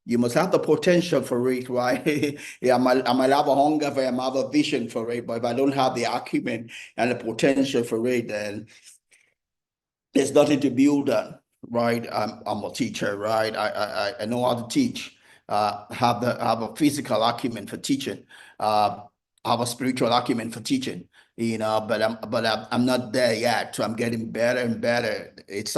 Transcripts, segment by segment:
You must have the potential for it, right? Yeah, I might have a hunger for it, I might have a vision for it, but if I don't have the acumen and the potential for it, then there's nothing to build on, right? I'm a teacher, right? I know how to teach. Have a physical acumen for teaching. Have a spiritual acumen for teaching. But I'm not there yet. So I'm getting better and better. It's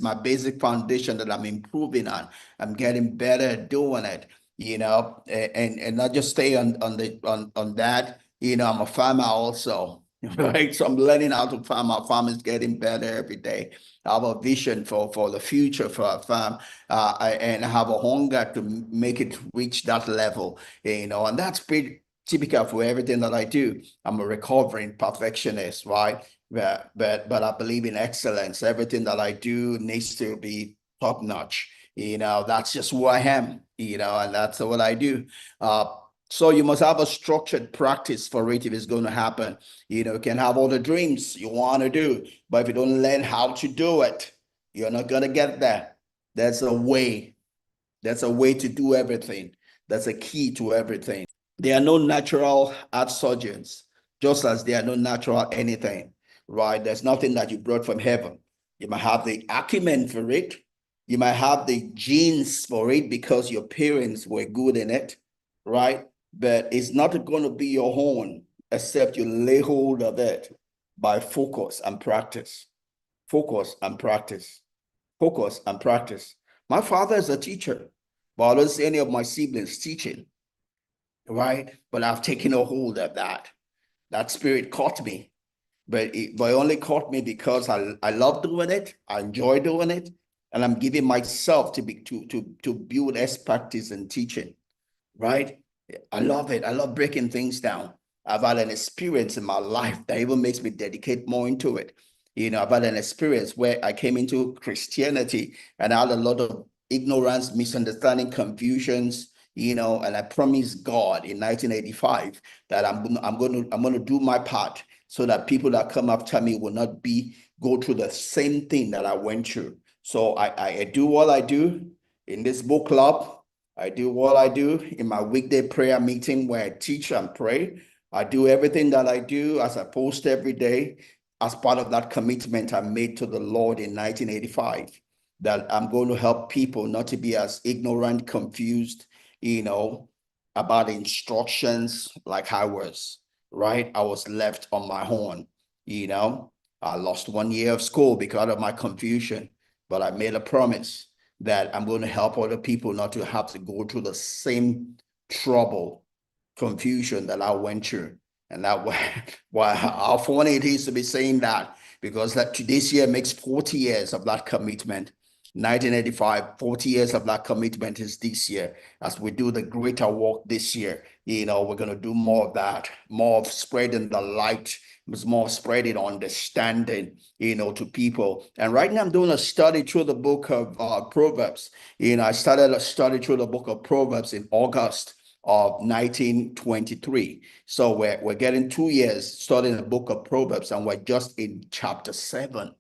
my basic foundation that I'm improving on. I'm getting better at doing it. And not just stay on that. I'm a farmer also. Right. So I'm learning how to farm. Our farm is getting better every day. I have a vision for the future for our farm, and I have a hunger to make it reach that level, and that's pretty typical for everything that I do. I'm a recovering perfectionist, right? But I believe in excellence. Everything that I do needs to be top notch. That's just who I am, and that's what I do. So you must have a structured practice for it if it's going to happen. You can have all the dreams you want to do, but if you don't learn how to do it, you're not going to get there. That's a way. That's a way to do everything. That's a key to everything. There are no natural heart surgeons, just as there are no natural anything, right? There's nothing that you brought from heaven. You might have the acumen for it. You might have the genes for it because your parents were good in it, right? But it's not going to be your own except you lay hold of it by focus and practice. Focus and practice. Focus and practice. My father is a teacher, but I don't see any of my siblings teaching, right? But I've taken a hold of that. That spirit caught me, but it only caught me because I love doing it. I enjoy doing it, and I'm giving myself to build expertise in teaching, right? I love it. I love breaking things down. I've had an experience in my life that even makes me dedicate more into it. I've had an experience where I came into Christianity and I had a lot of ignorance, misunderstanding, confusions, and I promised God in 1985 that I'm going to do my part so that people that come after me will not go through the same thing that I went through. So I do what I do in this book club. I do what I do in my weekday prayer meeting where I teach and pray. I do everything that I do as I post every day as part of that commitment I made to the Lord in 1985, that I'm going to help people not to be as ignorant, confused, about instructions like I was, right? I was left on my own, I lost 1 year of school because of my confusion, but I made a promise that I'm going to help other people not to have to go through the same trouble, confusion that I went through. And that why how funny it is to be saying that, because this year makes 40 years of that commitment. 1985, 40 years of that commitment is this year. As we do the greater work this year, we're going to do more of that, more of spreading the light, more spreading understanding, to people. And right now I'm doing a study through the book of Proverbs. I started a study through the book of Proverbs in August of 1923. So we're getting 2 years studying the book of Proverbs, and we're just in chapter 7.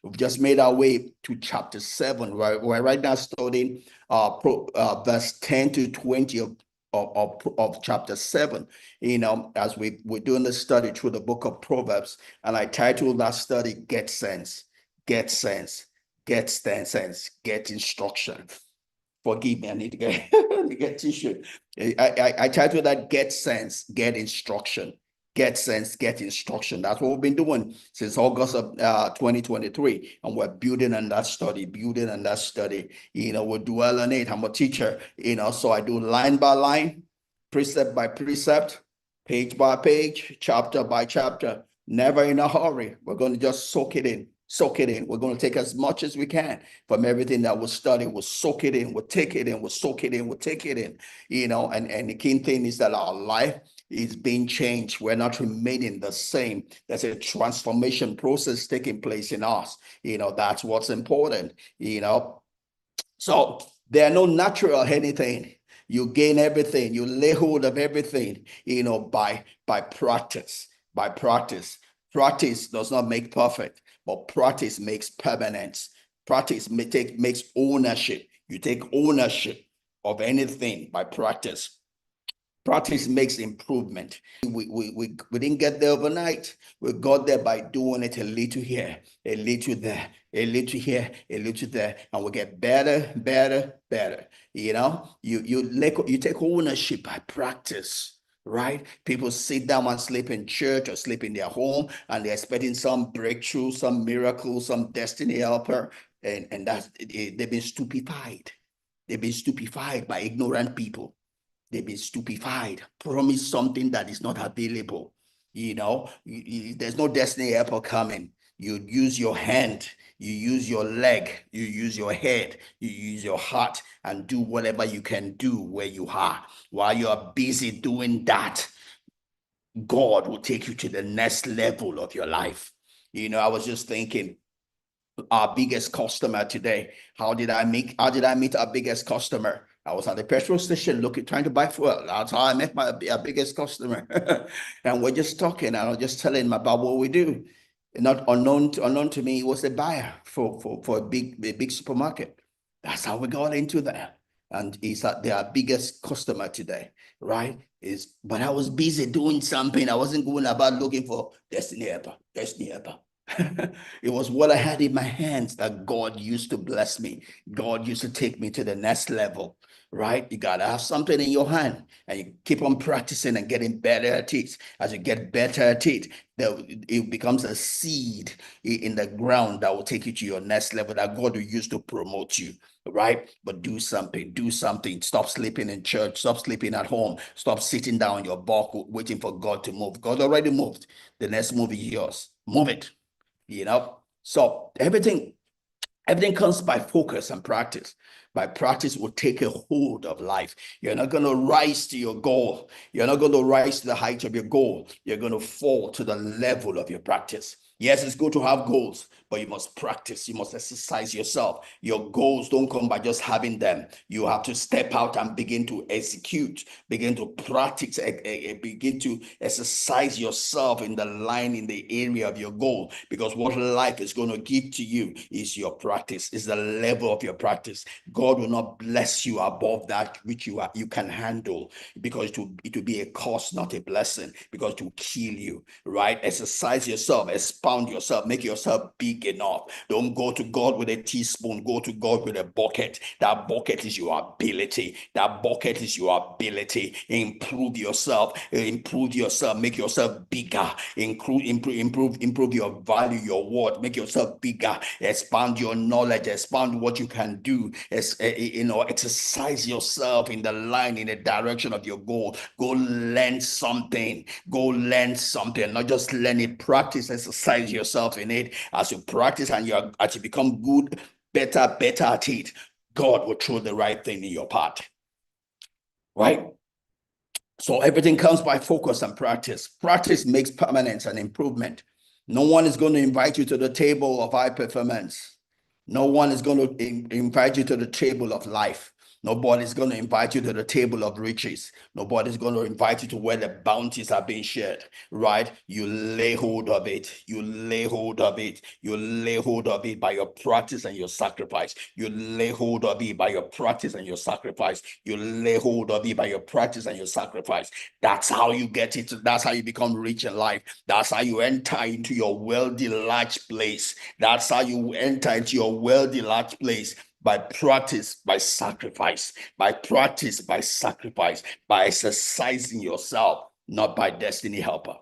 We've just made our way to chapter 7. We're right now studying verse 10 to 20 of chapter 7, as we're doing the study through the book of Proverbs. And I titled that study, Get Sense, Get Sense, Get Sense, Get Instruction. Forgive me, I need to get tissue. I titled that Get Sense, Get Instruction. Get sense, get instruction. That's what we've been doing since August of 2023. And we're building on that study, we'll dwell on it. I'm a teacher, so I do line by line, precept by precept, page by page, chapter by chapter, never in a hurry. We're going to just soak it in. Soak it in. We're going to take as much as we can from everything that we're studying. We'll soak it in. We'll take it in. We'll soak it in. We'll take it in. And the key thing is that our life is being changed. We're not remaining the same. There's a transformation process taking place in us. That's what's important. So there are no natural anything. You gain everything. You lay hold of everything, by practice. By practice. Practice does not make perfect, but practice makes permanence. Practice makes ownership. You take ownership of anything by practice. Practice makes improvement. We didn't get there overnight. We got there by doing it a little here, a little there, a little here, a little there, and we get better, better, better. You take ownership by practice, right? People sit down and sleep in church or sleep in their home, and they're expecting some breakthrough, some miracle, some destiny helper, and they've been stupefied. They've been stupefied by ignorant people. They've been stupefied, promise something that is not available. There's no destiny helper coming. You use your hand, you use your leg, you use your head, you use your heart, and do whatever you can do where you are. While you are busy doing that, God will take you to the next level of your life. I was just thinking, our biggest customer today. How did I meet our biggest customer? I was at the petrol station trying to buy fuel. That's how I met our biggest customer. And we're just talking, and I was just telling him about what we do. Not unknown to me, he was a buyer for a big supermarket. That's how we got into that. And he's their biggest customer today, right? But I was busy doing something. I wasn't going about looking for destiny helper. It was what I had in my hands that God used to bless me. God used to take me to the next level, right? You got to have something in your hand, and you keep on practicing and getting better at it. As you get better at it, it becomes a seed in the ground that will take you to your next level, that God will use to promote you, right? But do something. Stop sleeping in church. Stop sleeping at home. Stop sitting down on your bulk waiting for God to move. God already moved. The next move is yours. Move it. So everything comes by focus and practice. By practice, will take a hold of life. You're not going to rise to your goal. You're not going to rise to the height of your goal. You're going to fall to the level of your practice. Yes, it's good to have goals, but you must practice. You must exercise yourself. Your goals don't come by just having them. You have to step out and begin to execute, begin to practice, begin to exercise yourself in the area of your goal. Because what life is going to give to you is your practice, is the level of your practice. God will not bless you above that which you can handle, because it will be a curse, not a blessing, because it will kill you, right? Exercise yourself, expound yourself, make yourself big enough. Don't go to God with a teaspoon, go to God with a bucket. That bucket is your ability. Improve yourself, make yourself bigger, improve your value, your worth, make yourself bigger, expand your knowledge, expand what you can do, exercise yourself in the direction of your goal. Go learn something, not just learn it, practice, exercise yourself in it. As you practice and as you become good, better at it, God will throw the right thing in your path, right? So everything comes by focus and practice. Practice makes permanence and improvement. No one is going to invite you to the table of high performance. No one is going to invite you to the table of life. Nobody's going to invite you to the table of riches. Nobody's going to invite you to where the bounties are being shared, right? You lay hold of it. You lay hold of it. You lay hold of it by your practice and your sacrifice. You lay hold of it by your practice and your sacrifice. You lay hold of it by your practice and your sacrifice. That's how you get it. That's how you become rich in life. That's how you enter into your wealthy large place. That's how you enter into your wealthy large place. By practice, by sacrifice, by practice, by sacrifice, by exercising yourself, not by destiny helper.